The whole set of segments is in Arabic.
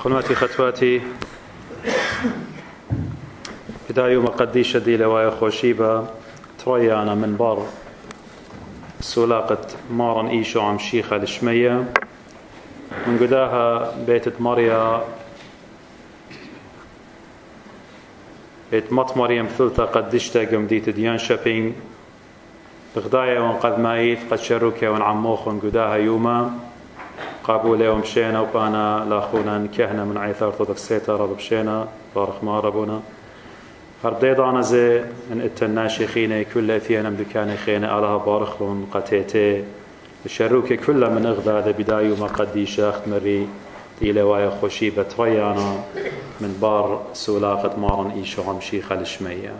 أخواتي خطواتي بداية مقديشة دي لوايا خوشيبة تريانا من بار سولاقة مارن إيشو عم شيخة الشمية من قداها بيت مريا بيت مط مريم ثلثة قدشتا قمديت ديان شابينج بغدايا وانقذ مايث قد شروكيا ونعموخ ونقداها يوما قابولة ومشينا وبانا لاخونا نكهنا من عيث أرثوذكسيتا رب بشينا بارخ ما ربنا هرديضانا زي من التناشي خيني كل ثيانا مدكاني خيني علىها بارخلون قتيتي الشروكي كل من اغداد بدايو ما قدي شاخت مري إلى وايا خوشيبة تريانا من بار سولاقة مارن إيشو عم شيخة الشمية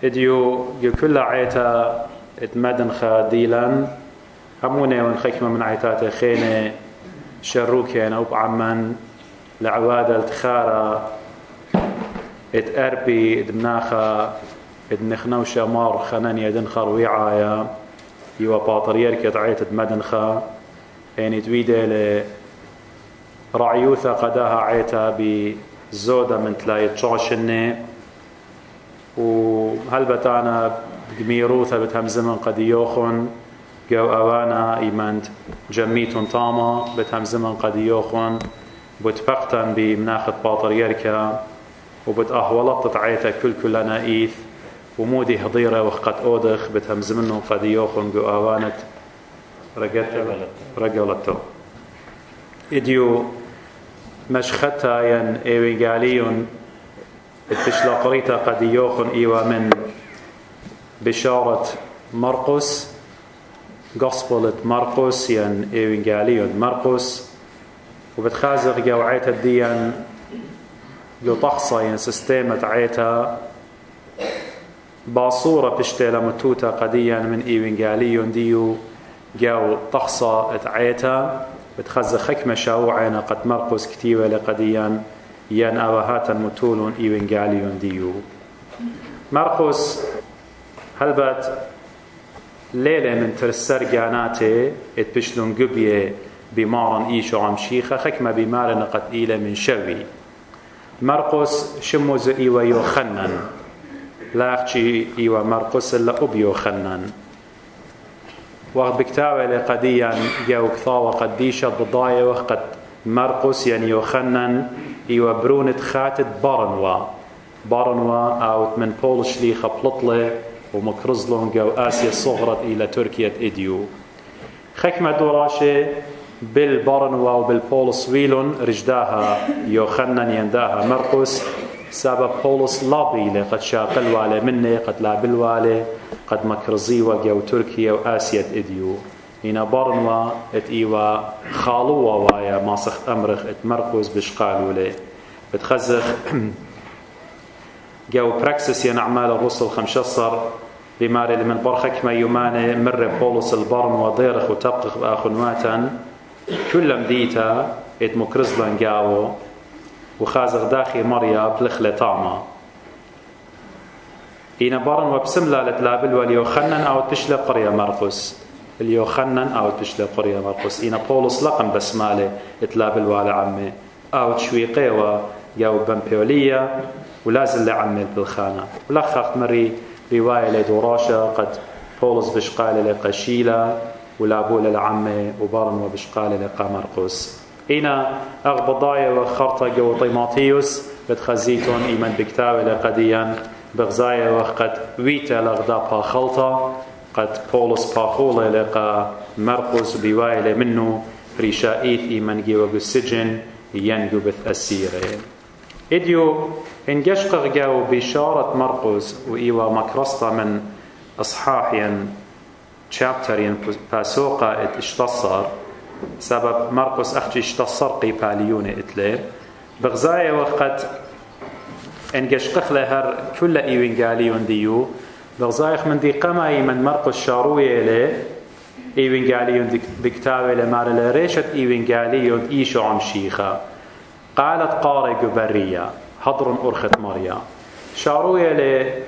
إديو كل عيتا اتمدن خاديلا هموني ونخيكما من عيتات خيني شروكين أو بعمن لعوادة التخارة اتأربي ادمناخا ادنخنوشا مار خناني ادنخر ويعايا يوا باطرير كدعيت ادمدنخا يعني تويدة لرعيوثا قداها عيتا بزودة من تلاية شعشني وهل بتانا بميروثا بتهمزمن قد يوخن جو أوانا إيمانت جميتون طاما بتهمزمن قد يوخن بتفقتن بمناخة باطريركا وبتأهولت تتعيتا كلنا إيث ومودي هضيرة وقت أودخ بتهمزمنه قد يوخن جو أوانت رجلته إديو مشختا ين إيوغاليون التشلاقريتا قد يوخن إيوا من بشارة مرقس غسبلة مرقس ين إيوغاليون مرقس وبتخازق جو عيتا ديان جو تخصى ين سيستيمة عيتا باصورة بشتيلة متوتا قديا من إيوغاليون ديو جو تخصى عيتا بتخزق حكمة شاوعينا قد مرقس كتيوة لقديا ين أوهاتا متولون إيوغاليون ديو مرقس هلبت ليلة من ترسر جاناتي اتبشلون قبية بمارن إيشو عم شيخة حكمة بمارن قد إيلة من شوي مرقس شموز إيوة يوخنن لاخشي إيوة مرقس إلا أب يوخنن وقت بكتاوة لقديا جو كثاوة قديشة ضدايا وقت مرقس يعني يوخنن إيوة برونة خاتت بارنوا أو من بول شليخة بلطلة ومكرزلون جو آسيا صغرت إلى تركيا إديو خكمة دوراشة بالبارنوا وبالبولس ويلون رجداها يوخنن ينداها مرقس سبب بولس لابيلة قد شاقل والي مني قد لابل والي قد مكرزي وجو تركيا وآسيا إديو هنا بارنوا اتإيوا خالوا وايا ما سخت أمرخ اتمرقس بشقالوا لي بتخزخ جو براكسس ينعمال الرسل 15 بماري من برخك ما يماني مر بولس البرن وضيرخ وتبقخ بآخنواتا كل مديتا ات مكرزلان جاو وخازغ داخي مريا بلخلة طعمة إنا برن وبسملة لتلابل واليوخنن أو تشلي قرية مرقس اليوخنن أو تشلي قرية مرقس إنا بولس لقم بسمالي تلابل والي عمي أو تشويقيوة جو بمبيولية ولازل لعمل بالخانة ولخخت مري رواية لدوراشة قد بولس بشقال لقشيلة ولابول لعمي وبارن وبشقال لقى مرقس إنا أغبضايا وخرطة جو طيماطيوس بتخزيتون إيمان بكتاوة لقديا بغزايا وقد ويتا لغدا خلطة قد بولس باخولة لقى مرقس بواية منه ريشائيث إيمان جيوة بالسجن ينجو بث أسيرة إديو إنجشقق جو بشارة مرقس وإيوا مكرسطة من أصحاح ين chapter ين باسوقة اشتصر سبب مرقس أخجي اشتصر قيباليون إتلي بغزايا وقت إنجشقق لهر كل إيوانجاليون ديو بغزايا من دي قماي من مرقس شاروية لي إيوانجاليون بكتاوي لمار لريشة إيوانجاليون إيشو عم شيخة قالت قاري قبرية حضر أرخت مريا شاروية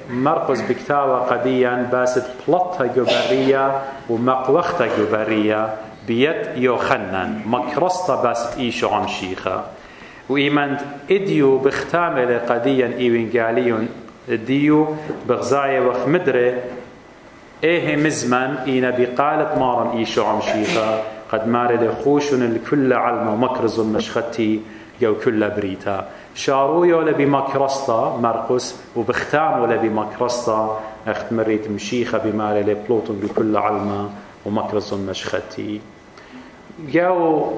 لمرقس بكتاوة قديا باست بلطها قبرية ومقوختها قبرية بيد يوخنن مكرسطة باست إيشو عم شيخة وإيمند إديو بختامل قديا إيوينجاليون ديو بغزاية وخمدرة إيه مزمن إينا بقالة مارن إيشو عمشيخا قد مارل خوشن الكل علم ومكرز المشختي جو كل بريتا شارو يولا بمكرستا مرقس وبختام ولا بمكرستا اخت مريت مشيخة بمارل بلوتون بكل علم ومكرز المشختي جو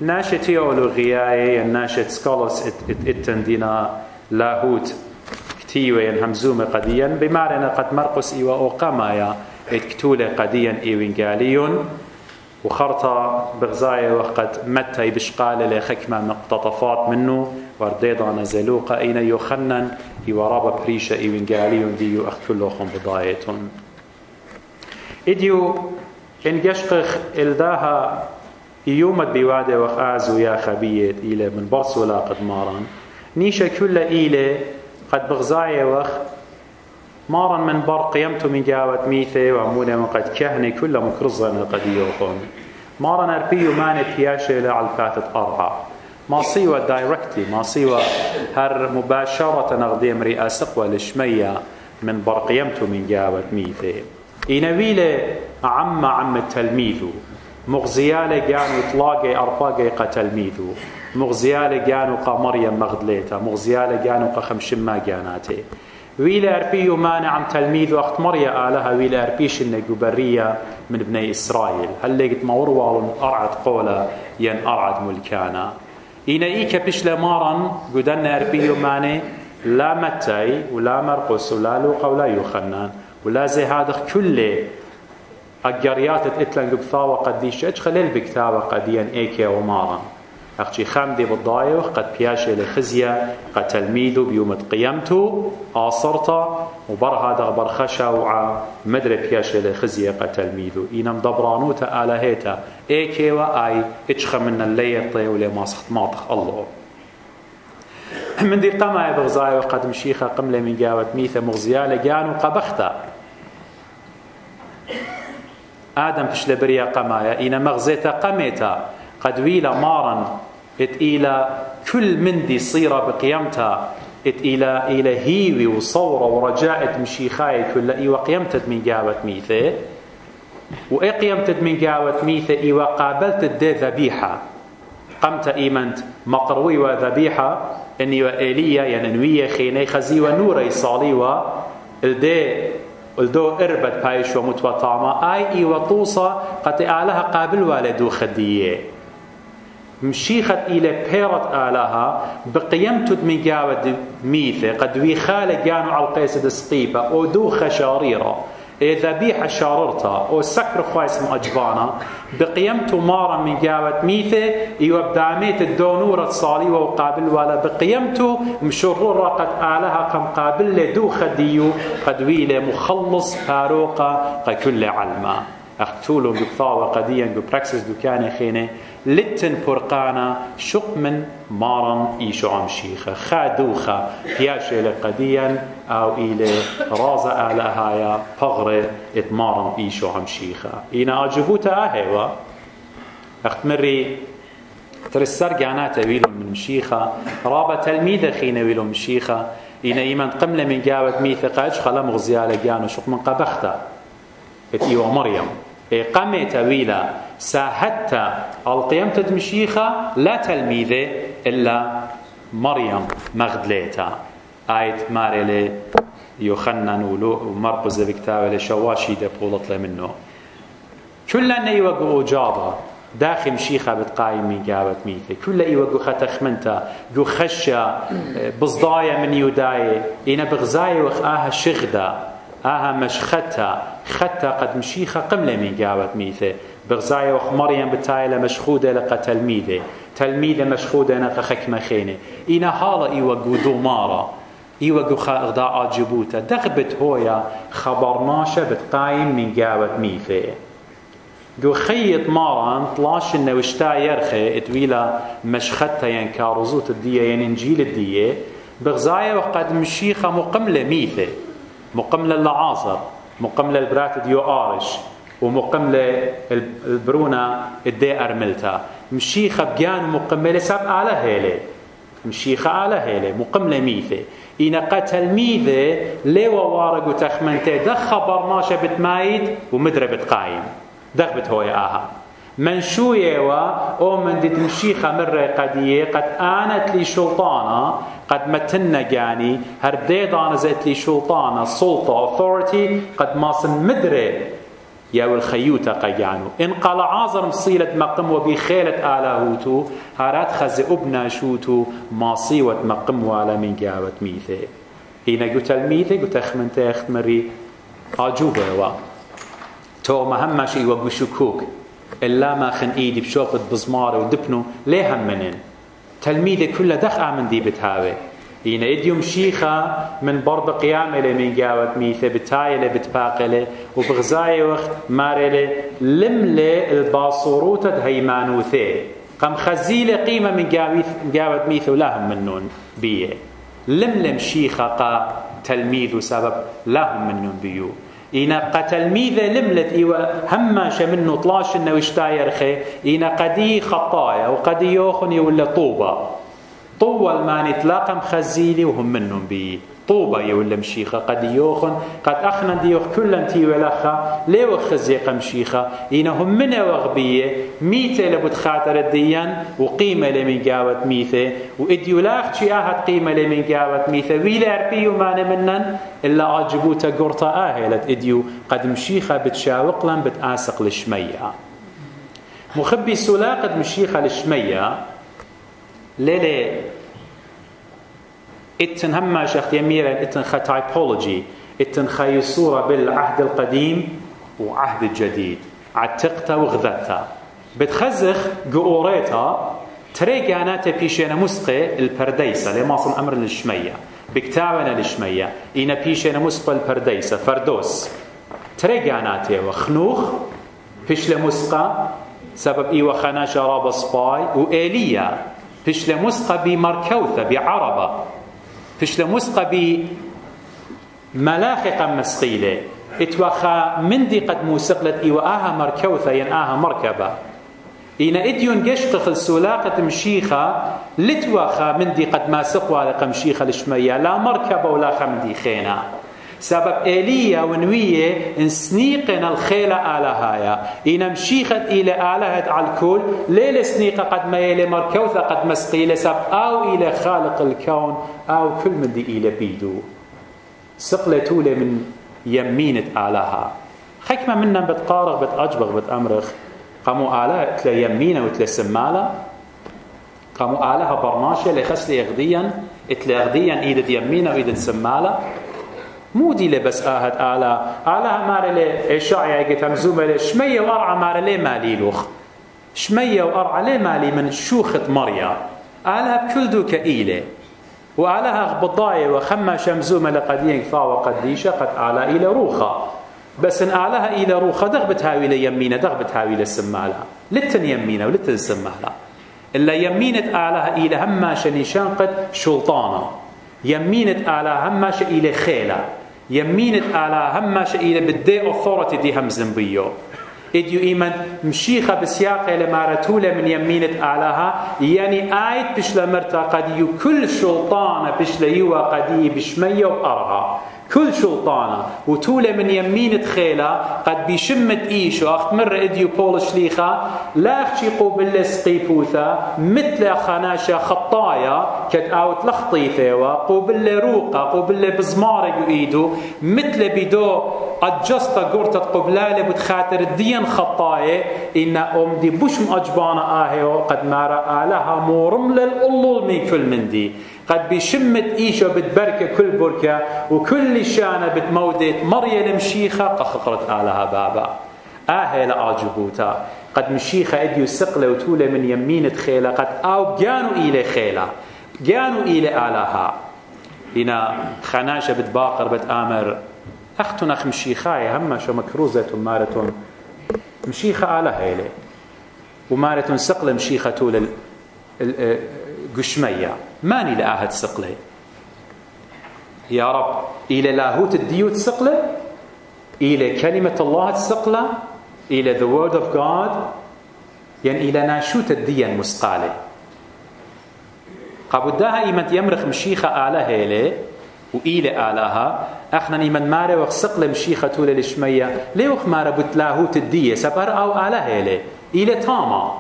ناشتي أولو غياي الناشت سكالس اتندينا لاهوت كتيوين همزومة قديا بمعنى قد مرقس إيوا أوقامايا اتكتولة قديا إيوينجاليون وخرطة بغزاية وقد متى بشقال لخكمة مقتطفات منه ورديضا نزلوقا أين يخنن يورابا بريشة إيوينجاليون ديو أخت كلهم بضايتون إديو إن جشقخ إلداها يومت بوادة وخازو يا خبيت إلى من برسولا قد مارن نيشة كل إلى قد بغزاية وخ مارن من بر قيمته من جاوة ميثة وعمونا من قد كهني كل مكرزنا قد يوخون مارن أربيو ماني بياشة لعلقات أرعى ما صيوة دايركتي ما صيوة هر مباشرة نغديم رئاسق والشمية من بر قيمته من جاوة ميثة إنويلة عم التلميذ مغزيالة جانو طلاقي أرباقي قتلميذو مغزيالة جانو قا مريم مغدليتا مغزيالة جانو قا خمشما جاناتي ويلا أربيو مانع تلميذ وقت مريا آلها ويلا أربيش إنه برية من بني إسرائيل هل لقيت موروال أرعد قولا ين أرعد ملكانا إنا إيكا بيش لمارن قدنا أربيو ماني لا متى ولا مرقس ولا لوقا ولا يوخنان ولا زي هذا كله أجريات اتلن بثاوة قديش خلال بكثاوة قديا إيكا ومارن أختي خامدي بالضايو قد بياشي لخزية قد تلميذو بيومت قيمتو آصرتا وبر هذا برخشة وعا مدري بياشي لخزية قد تلميذو إنم دبرانوتا آلهيتا إيكي وآي اتشخ من الليطي ولما سخت ماطخ الله من دي قمع بغزايو قد مشيخة قملة من جاوة ميثة مغزيالة جانو قبختا آدم فش لبريا قمايا إنا مغزيتا قميتا قد ويلا مارا إلى كل مندي صيرة بقيمتها إلى هيوي وصورة ورجاء مشيخاي كل إيوة قيمتت من جاوة ميثة وإي قيمتت من جاوة ميثة إيوة قابلت الدي ذبيحة قمت إيمنت مقروي وذبيحة إني وإيليا يننوية خيني خزي ونوري صالي الدو إربت بايش ومتوطامة أي وطوصة قد أعلها قابل والدو خدية مشيخت إلى بيرت آلها بقيمتد من جاود ميثة قد ويخالة جانو على القيس دسقيبة أو دو خشاريرة ذبيحة شاررتا أو سكرفايس مأجبانا بقيمته مارا من جاود ميثة يوبداميت الدونورة صالي وقابل ولا بقيمته مشرورة قد آلها قم قابل لدو خديو قد ويلة مخلص فاروقة كل علمة اختولو بقطاوة قديا ببراكسس دوكاني خيني لتن برقانا شق من مارن إيشو عمشيخة خادوخة بياشي لقديا أو إلى رازة آلهايا بغرة اتمارن إيشو عمشيخة إنا أجبوتا أهيوا اختمري ترسر جانات ويلو من مشيخة رابا تلميذة خينا ويلو مشيخة إنا إيمان قملة من جاوة ميثقة أجخلا مغزيالة جانو شق من قبختا إيوة مريم قمت ويلا ساهدت القيمة مشيخة لا تلميذة إلا مريم مغدليتا آيت ماريلي يوخنن ومرقز بكتابة لشواشي دبولت منه كلنا يوقعوا جابا داخل مشيخة بتقايم من جابت ميثة كل يوقعوا ختخمنتا جو خشة بصدايا من يداية إنا بغزاية وخآها شغدة آها مشختها خدتها قد مشيخة قملة من جاوة ميثة بغزاية وخ مريم بتايلة مشخودة لقى تلميذة مشخودة نقى خكمة خينة إنا حالة إيوغو دومارة إيوغو خاقداء جبوتا دغبت هويا خبرناشة بتقايم من جاوة ميثة جو خيط ماران طلاش إنه وشتا يرخي اتويلة مشختها ين كارزوت الدية ين انجيل الدية بغزاية وقد مشيخة مقملة ميثة مقملة العاصر مقملة البرات ديو آرش ومقم البرونة الدي أرملتا مشيخة بجان مقم لساب على هيلي مشيخة على هيلي مقم لميثة إن قتل ميثة لوا وارق وتخمنته دخ خبرناش بتمايد ومدرة بتقايم دخ بتهوي آها من شو يوا أو من دي مشيخة مرة قدية قد آنت لي شلطانة قد متنا جاني هرديد أنا زيت لي شلطانة سلطة authority قد ماصن مدرة يا الخيوطة قيانو إن قال عازر مصيلة مقم وبخيلة آلاهوتو هارات خز أبنا شوتو ماصيوة مقم وعلى من جاوة ميثة هنا قلت الميثة قلت أخمنت أختمري أجوبة تو مهم شيء وقشكوك إلا ما خن إيدي بشوفة بزمارة ودبنو ليه هم منن تلميذة كلها دخع من دي بتهاوي هنا إديوم شيخة من برض قيامة من جاوة ميثة بتايلة بتباقلة وبغزاية وقت مارلة لملة الباصوروتة هيمانوثة قام خزيلة قيمة من جاوة ميثة ولاهم منون بيه لملم شيخة قا تلميذ وسبب لاهم منون بيو إنا قتلميذة لملت إيوة هماش منه طلاش إنه وشتاير خي إنا قدي خطايا وقدي يوخني ولا طوبة طول ما نتلاقم خزيلي وهم منهم بي طوبة يولا مشيخة قد يوخن قد أخنا ديوخ كلا تي ولخا ليو خزيق مشيخة إنا هم من وغبية ميتة لبد خاطر الديان وقيمة لمن جاوة ميثة وإديولاخ شياهت قيمة لمن جاوة ميثة ويلا أربيو مانا منن إلا أجبوتا قرطة آهلت إديو قد مشيخة بتشاوق لن بتآسق لشمية مخبي سلاقة مشيخة لشمية ليلة اتن هما شخص يميرا اتن خا تايبولوجي اتن خا صورة بالعهد القديم وعهد الجديد عتقتا وغذتا بتخزخ قوريتا تريقاناتا بيشينا مسقي البرديسة لما صن أمر للشمية بكتاونا للشمية إنا بيشينا مسقي البرديسة فردوس تريقاناتا وخنوخ بيش لمسقى سبب إيوة خناشة رابا سباي وإيليا فيش لمسقى بمركوثة بعربة فيش لمسقى بملاخقة مسقيلة اتوخى من دي قد موسقلت إيوآها مركوثة ينآها مركبة إنا إديون قشقخ السلاقة مشيخة لتوخى من دي قد ما سقوا لقى مشيخة لشمية لا مركبة ولا خمدي خينا سبب إيليا ونوية انسنيقنا الخيلة آلهايا إن مشيخت إلى آلهة على الكل ليلة سنيقة قد ما إلى مركوثة قد مسقيلة سبب أو إلى خالق الكون أو كل من دي إلى بيدو سقلة تولي من يمينة آلهة حكمة منا بتقارغ بتأجبغ بتأمرخ قاموا آلهة تلا يمينة وتلا سمالة قاموا آلهة برناشة لخسل إغديا تلا إغديا إيدة يمينة وإيدة سمالة مودي لبس آهد آلها مارلي إشاعي قلت همزومة لي شمية وأرعى مارلي مالي لوخ شمية وأرعى لي مالي من شوخة مريا آلها بكل دو كإيلة وآلها غبضاية وخمة شمزومة لقديين كثاوة قديشة قد آلها إلى روخة بس إن آلها إلى روخة دغبت هاوي ليمينة دغبت هاوي لسمالة لتن يمينة ولتن سمالة إلا يمينة آلها إلى هماشة نشان قد شلطانة يمينة آلها هماشة إلى خيلة يمينة آلها هماشة إلى بدي authority دي همزن بيو إديو إيمان مشيخة بسياقة لمارتولة من يمينة آلها يعني آيت بشلا مرتا قديو كل شلطانة بشلا يوا قدي بشمية وأرها كل شلطانة وتولة من يمينة خيلة قد بيشمت إيشو أخت مرة إديو بول شليخة لا أخشيقوا بالسقيبوثة مثل خناشة خطايا كت أوت لخطيثة وقوبل روقة قوبل بزمارق إيدو مثل بدو أجستا قرطة قبلالة بتخاطر الدين خطايا إن دي بوشم أجبانة آهيو قد مارا آلها مورمل الألول من كل من دي قد بيشمت إيشو بتبركة كل بركة وكل شانة بتمودت مريا المشيخة قخقرت آلها بابا آهي لآجبوتا قد مشيخة إديو سقلة وتولة من يمينة خيلة قد أو جانوا إلى خيلة جانوا إلى آلها هنا خناشة بتباقر بتآمر أختنا أخ مشيخاي هم شو مكروزة مارتون مشيخة آلها إلي ومارتون سقلة مشيخة طول قشمية ماني لآهد سقلة يا رب إلى لاهوت الديوت سقلة إلى كلمة الله السقلة إلى the word of God يعني إلى ناشوت الدين مسقالة قابدها إيمت يمرخ مشيخة آله هيلي وإلى آلها أخنا إيمن ماري وخسق مشيخة طول الشمية ليوخ مارا بتلاهوت الدية سبر أو آله هيلي إلى تاما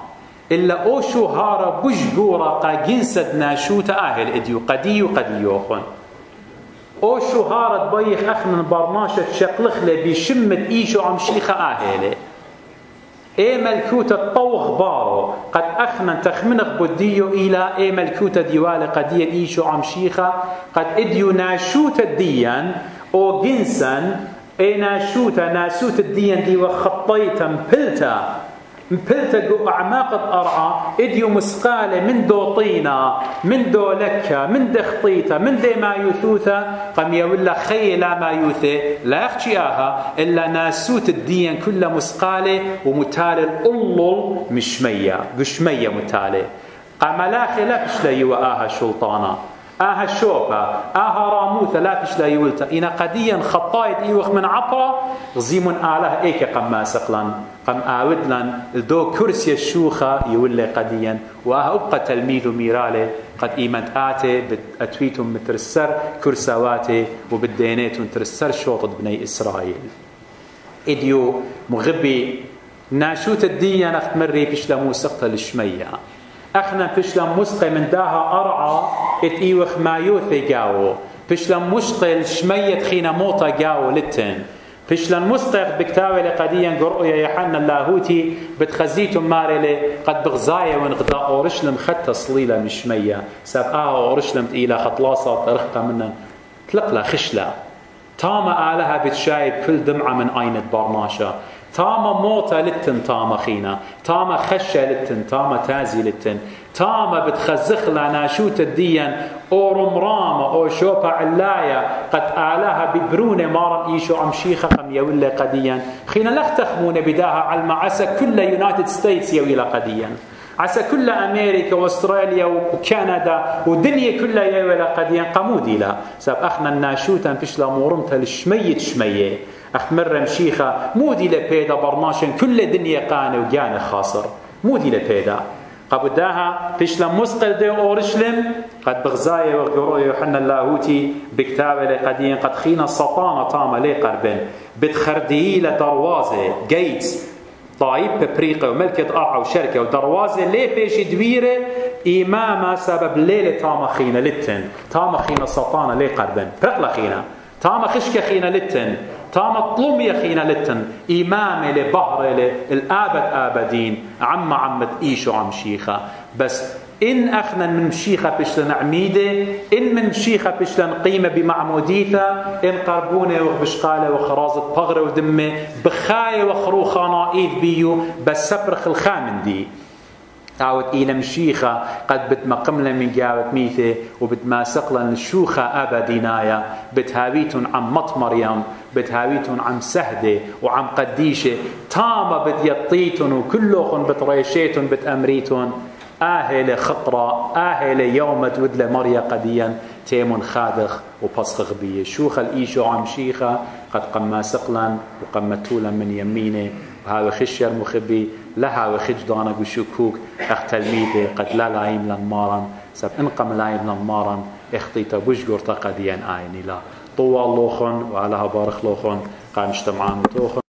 إلا أوشو هارا بجبورا قا جنسد ناشوت آهل إديو قديوخن أوشو هارا تبيخ أخنا برناشة شقلخلة بشمت إيشو عم شيخة آهلي اي ملكوت الطوخ بارو قد اخنا تخمنخ بديو الى اي ملكوت ديوال قديا ايشو عم شيخه قد اديو ناشوت الديان او جنسا اي ناسوت الديان دي وخطيتا مبلتا جو اعماق الارعى اديو مسقاله من دو طينه من دو لكه من دخطيته من دي ما يثوثه قم يولا خيلا ما يوثي لا يخشيها الا ناسوت الدين كله مسقاله ومتالي الألل مشميه قشميه متالي قام لا خلاف لا يواها شلطانه آها الشوبة آها راموثة لا فيش لا يولتا إنا قديا خطايت إيوخ من عبرة غزيم آله إيكي قم ماسقلن قم آودلن الدو كرسي الشوخة يولي قديا وآها أبقى تلميذ ميرالي قد إيمت آتي أتويتم مترسر كرسواتي وبالدينيتم ترسر شوطة بني إسرائيل إديو مغبي ناشوت الدين أختمري فيش لموسقة للشمية اخنا فشلم مسقي من داها ارعى اتيوخ مايوثي جاو فشلم مشقل شميت خينا موطا جاو لتن فشلم مسقي بكتاوي لقديا قرؤيا يحنا اللاهوتي بتخزيتم مارلي قد بغزايا ونغدا اورشلم خدت صليله من شميه سابقاها اورشلم تقيله خطلاصه ترخقه منا تلقلا خشله تاما آلها بتشايب كل دمعه من عينة برناشا تاما موتا لتن تاما خينا تاما خشة لتن تاما تازي لتن تاما بتخزخ لنا شوت الدين او رمرامة او شوبا علايا قد آلها ببرونة مارن ايشو عم شيخة قم يولي قديا خينا لخ تخمون بداها على عسى كل يونايتد ستيتس يولي قديا عسى كل أمريكا واستراليا وكندا ودنيا كلها يولي قديا قمودي لا ساب اخنا الناشوتا فيش لامورمتها شمية أخمر مشيخة مودي لبيدا برناشن كل دنيا قاني وجاني خاصر مودي لبيدا قبداها فيشلم مسقل دي أورشلم قد بغزايا وغروي يوحنا اللاهوتي بكتابة لقديم قد خينا السطانة طامة لي قربن بتخرديه لدروازة جيتس طايب ببريقة وملكة قاعة وشركة ودروازة ليه بيش دويرة إمامة سبب ليلة طامة خينا لتن طامة خينا السطانة لي قربن برقلة خينا تاما خشكة خينا لتن تاما طلمية خينا لتن إمامي لبهر الآبد آبدين عمد إيشو عم شيخة بس إن أخنا من مشيخة بشلن عميدة إن من مشيخة بشلن قيمة بمعموديثة إن قربونة وبشقالة وخرازة بغرة ودمة بخاية وخروخانا إيذ بيو بس سبرخ الخامن دي عاود إلى مشيخة قد بتمقملا من جاوة ميثة وبتماسقلا الشوخة أبدينايا بتهاويتون عم مط مريم بتهاويتون عم سهدة وعم قديشة تاما بتيطيتون وكلوخن بتريشيتون بتأمريتون آهلة خطرة آهلة يوم تودل مريا قديا تيمون خادخ وبصخ غبية شوخ الإيشو عم شيخة قد قماسقلا وقمتولا من يمينه وهذا خشير مخبي لها وخج دانا وشكوك اخ تلميذه قد لا لايم لنمارا سب انقم لايم لنمارا اختيتا بشجر تقديا آيني لا طوال لوخن وعلىها بارخ لوخن قام اجتمعان توخن